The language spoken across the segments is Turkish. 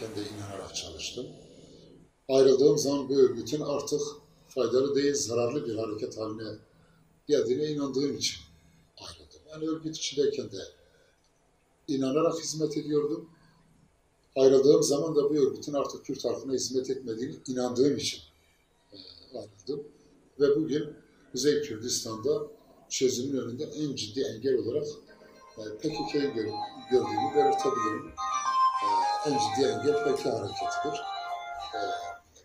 de inanarak çalıştım. Ayrıldığım zaman bu örgütün artık faydalı değil, zararlı bir hareket haline geldiğine inandığım için ayrıldım. Yani örgüt içindeyken de inanarak hizmet ediyordum. Ayrıldığım zaman da bu örgütün artık Kürt halkına hizmet etmediğini inandığım için ayrıldım. Ve bugün Kuzey Kürdistan'da çözümün önünde en ciddi engel olarak PKK'yı gördüğümü belirtebilirim. En ciddi engel PKK hareketidir.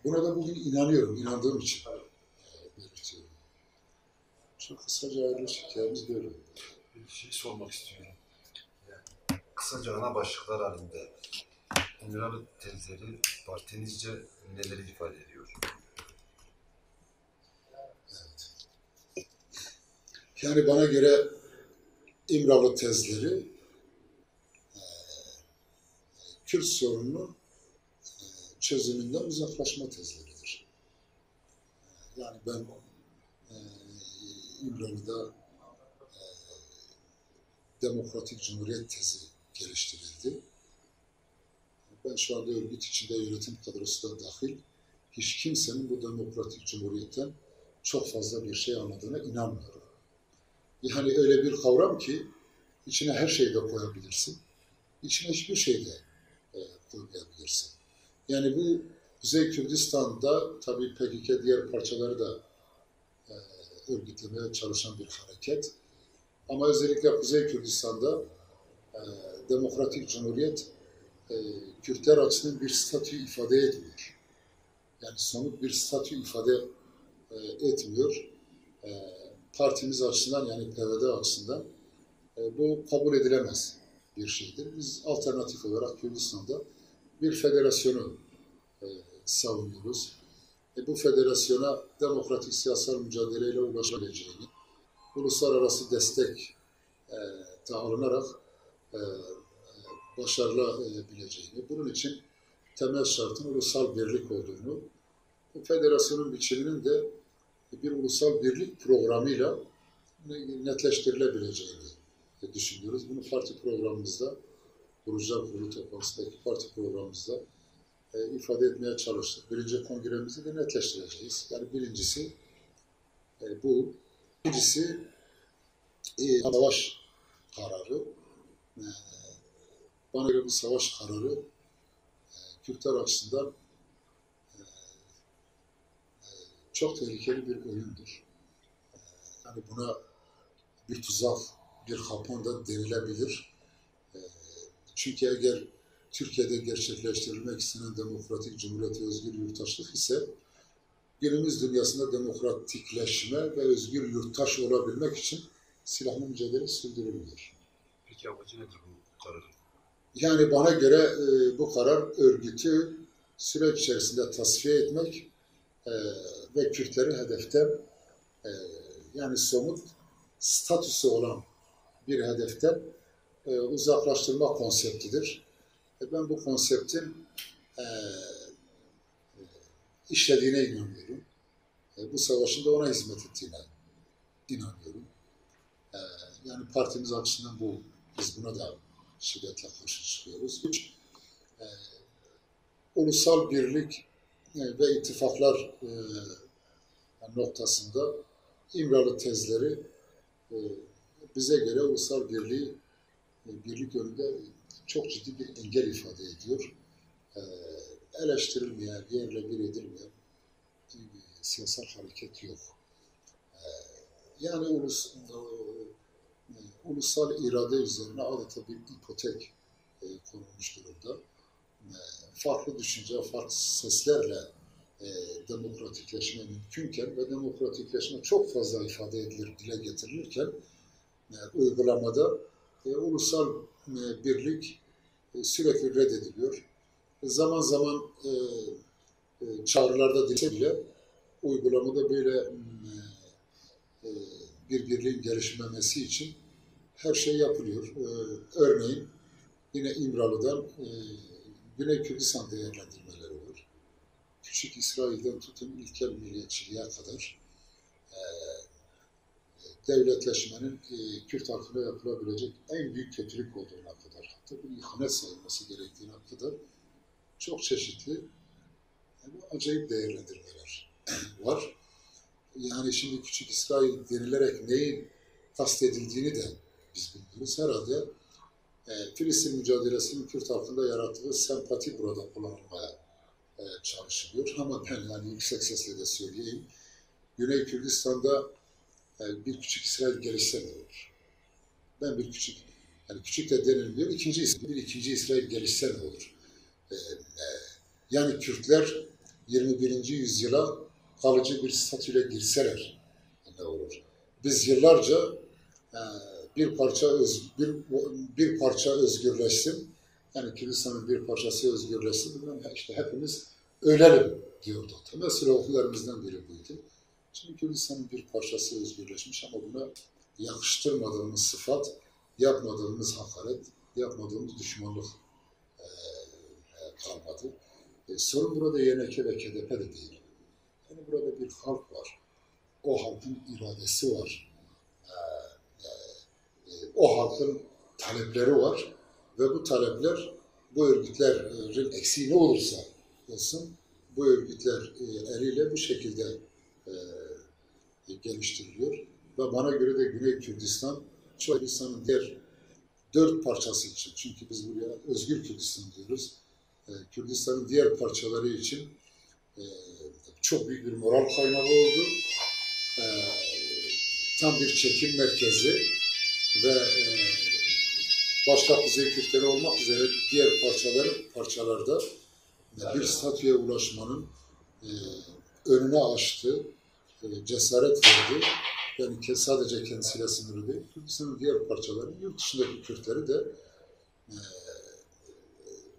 Buna da bugün inanıyorum, inandığım için belirtiyorum. Çok kısaca ayrılış hikayemiz böyle. Bir şey sormak istiyorum. Kısaca ana başlıklar halinde İmralı tezleri partinizce neleri ifade ediyor? Evet. Yani bana göre İmralı tezleri Kürt sorununun çözümünden uzaklaşma tezleridir. Yani ben İmralı'da Demokratik Cumhuriyet tezi geliştirildi. Ben şu anda örgüt içinde yönetim kadrosu da dahil hiç kimsenin bu Demokratik Cumhuriyet'ten çok fazla bir şey anladığına inanmıyorum. Yani öyle bir kavram ki içine her şeyi de koyabilirsin. İçine hiçbir şey de koymayabilirsin. Yani bu Kuzey Kürdistan'da tabii PKK diğer parçaları da örgütlemeye çalışan bir hareket. Ama özellikle Kuzey Kürdistan'da Demokratik Cumhuriyet Kürtler açısından bir statü ifade etmiyor. Yani somut bir statü ifade etmiyor. Partimiz açısından yani PVD açısından bu kabul edilemez bir şeydir. Biz alternatif olarak Kürdistan'da bir federasyonu savunuyoruz. Bu federasyona demokratik siyasal mücadeleyle ulaşabileceğini, uluslararası destek de alınarak başarılabileceğini, bunun için temel şartın ulusal birlik olduğunu, bu federasyonun biçiminin de bir ulusal birlik programıyla netleştirilebileceğini düşünüyoruz. Bunu parti programımızda, Kurucular Kurulu toplantısındaki parti programımızda ifade etmeye çalıştık. Birinci kongremizi de netleştireceğiz. Yani birincisi bu. İkincisi savaş kararı. Bana göre bu savaş kararı Kürtler açısından çok tehlikeli bir oyundur. Yani buna bir tuzak, bir kapon da denilebilir. Çünkü eğer Türkiye'de gerçekleştirilmek istenen demokratik cumhuriyet ve özgür yurttaşlık ise günümüz dünyasında demokratikleşme ve özgür yurttaş olabilmek için silahlı mücadele sürdürülüyor. Peki amacı nedir bu kararın? Yani bana göre bu karar örgütü süreç içerisinde tasfiye etmek ve Kürtleri hedeften yani somut statüsü olan bir hedeften uzaklaştırma konseptidir. Ben bu konseptin işlediğine inanıyorum. Bu savaşın da ona hizmet ettiğine inanıyorum. Yani partimiz açısından bu, biz buna da şiddetle karşı çıkıyoruz. Üç, ulusal birlik ve ittifaklar noktasında İmralı tezleri bize göre ulusal birlik yönünde çok ciddi bir engel ifade ediyor. Eleştirilmeyen, yerle bir edilmeyen bir siyasal hareket yok. Yani ulusal irade üzerine adeta bir ipotek konulmuş durumda. Farklı düşünce, farklı seslerle demokratikleşme mümkünken ve demokratikleşme çok fazla ifade edilir, dile getirilirken uygulamada ulusal birlik sürekli reddediliyor. Zaman zaman çağrılarda dile bile uygulamada böyle bir birliğin gelişmemesi için her şey yapılıyor. Örneğin yine İmralı'dan Güney Kürdistan değerlendirmeleri var. Küçük İsrail'den tutun ilkel milliyetçiliğe kadar devletleşmenin Kürt halkına yapılabilecek en büyük kötülük olduğuna kadar, hatta bir ihanet sayılması gerektiğine kadar çok çeşitli, yani acayip değerlendirmeler var. Yani şimdi Küçük İsrail denilerek neyin kastedildiğini de biz bilmiyoruz. Herhalde Filistin mücadelesinin Kürt halkında yarattığı sempati burada kullanılmaya çalışılıyor. Ama ben yani yüksek sesle de söyleyeyim, Güney Kürdistan'da bir Küçük İsrail gelişse ne olur? Ben bir küçük, yani küçük de denilmiyor, ikinci İsrail gelişse ne olur? Yani Kürtler 21. yüzyıla kalıcı bir statüyle girseler ne olur? Biz yıllarca bir parça özgürleşsin, yani Kürdistan'ın bir parçası özgürleşsin, işte hepimiz ölelim diyordu. Temel sloganlarımızdan biri buydu. Şimdi Kürdistan'ın bir parçası özgürleşmiş ama buna yakıştırmadığımız sıfat, yapmadığımız hakaret, yapmadığımız düşmanlık kalmadı. Sorun burada YNK ve KDP de değil. Yani burada bir halk var. O halkın iradesi var. O halkın talepleri var. Ve bu talepler, bu örgütlerin eksiği ne olursa olsun, bu örgütler eliyle bu şekilde geliştiriliyor. Ve bana göre de Güney Kürdistan, Kürdistan'ın diğer 4 parçası için, çünkü biz buraya Özgür Kürdistan diyoruz, Kürdistan'ın diğer parçaları için çok büyük bir moral kaynağı oldu. Tam bir çekim merkezi ve başta Kuzey Kürtleri olmak üzere diğer parçalarda bir statüye ulaşmanın önüne açtı, cesaret verdi. Yani sadece kendisiyle sınırlı değil, Kürdistan'ın diğer parçaları, yurt dışındaki Kürtleri de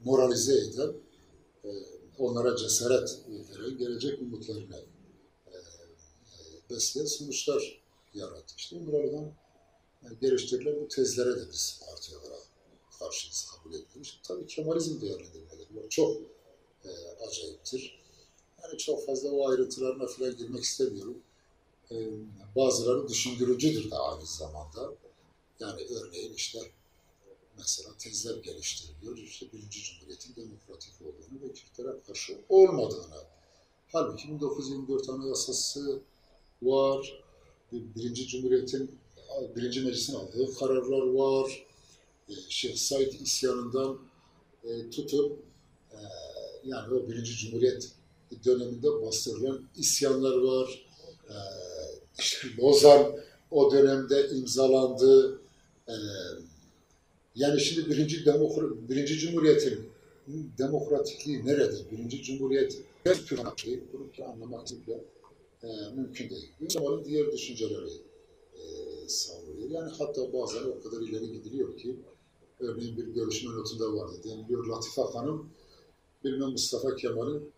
moralize eden, onlara cesaret veren, gelecek umutlarına besleyen sonuçlar yarattı. İşte bunlardan geliştirilen bu tezlere de biz parti olarak karşıyız, kabul ediyoruz. Tabii Kemalizm değerlendirmeleri var. Çok acayiptir. Yani çok fazla o ayrıntılarına falan girmek istemiyorum. Bazıları düşündürücüdür de aynı zamanda. Yani örneğin işte mesela tezler geliştiriliyor. İşte Birinci Cumhuriyet'in demokratik olduğunu ve Kürtlere karşı olmadığını. Halbuki 1924 Anayasası var. Birinci Cumhuriyet'in, Birinci Meclis'in aldığı kararlar var. Şeyh Said isyanından tutup yani o Birinci Cumhuriyet döneminde bastırılan isyanlar var. İşte Lozan o dönemde imzalandı. Yani şimdi Birinci Cumhuriyet'in demokratikliği nerede? Birinci Cumhuriyet bunu anlamak mümkün değil. Kemal'in diğer düşünceleri savunuyor. Yani hatta bazen o kadar ileri gidiliyor ki örneğin bir görüşme notunda vardı. Deniliyor Latife Hanım bilmem Mustafa Kemal'in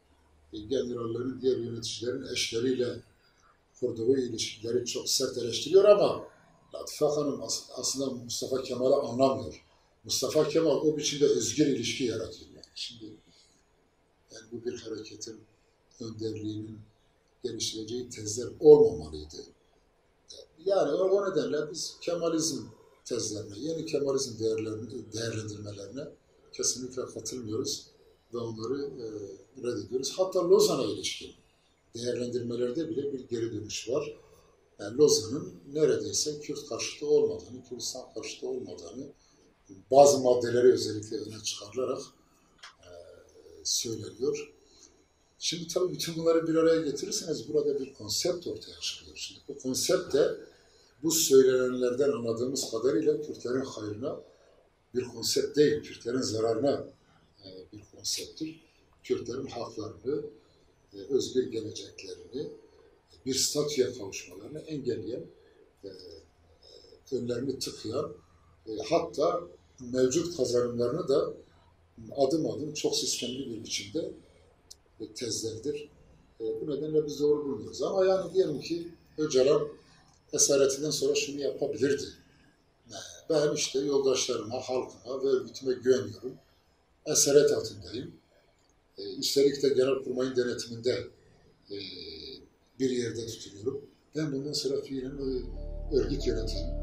generallerin, diğer yöneticilerin eşleriyle kurduğu ilişkileri çok sert eleştiriyor ama Latife Hanım aslında Mustafa Kemal'i anlamıyor. Mustafa Kemal o biçimde özgür ilişki yaratıyor. Yani şimdi yani bu bir hareketin önderliğinin geliştireceği tezler olmamalıydı. Yani o nedenle biz Kemalizm tezlerine, yeni Kemalizm değerlendirmelerine kesinlikle katılmıyoruz ve onları reddediyoruz. Hatta Lozan'a ilişkin değerlendirmelerde bile bir geri dönüş var. Yani Lozan'ın neredeyse Kürt karşıtı olmadığını, Kürdistan karşıtı olmadığını bazı maddeleri özellikle öne çıkarılarak söyleniyor. Şimdi tabii bütün bunları bir araya getirirseniz burada bir konsept ortaya çıkıyor. Şimdi bu konsept de bu söylenenlerden anladığımız kadarıyla Kürtlerin hayrına bir konsept değil, Kürtlerin zararına bir konsepttir. Kürtlerin haklarını, özgür geleceklerini, bir statüye kavuşmalarını engelleyen, önlerini tıkayan, hatta mevcut kazanımlarını da adım adım çok sistemli bir biçimde tezlerdir. Bu nedenle biz doğru bulmuyoruz. Ama yani diyelim ki Öcalan esaretinden sonra şunu yapabilirdi. Ben işte yoldaşlarıma, halkıma ve örgütüme güveniyorum. Esaret altındayım. Üstelik de Genelkurmay'ın denetiminde bir yerde tutuluyorum. Ben bundan sonra fiilen örgüt yöneteyim.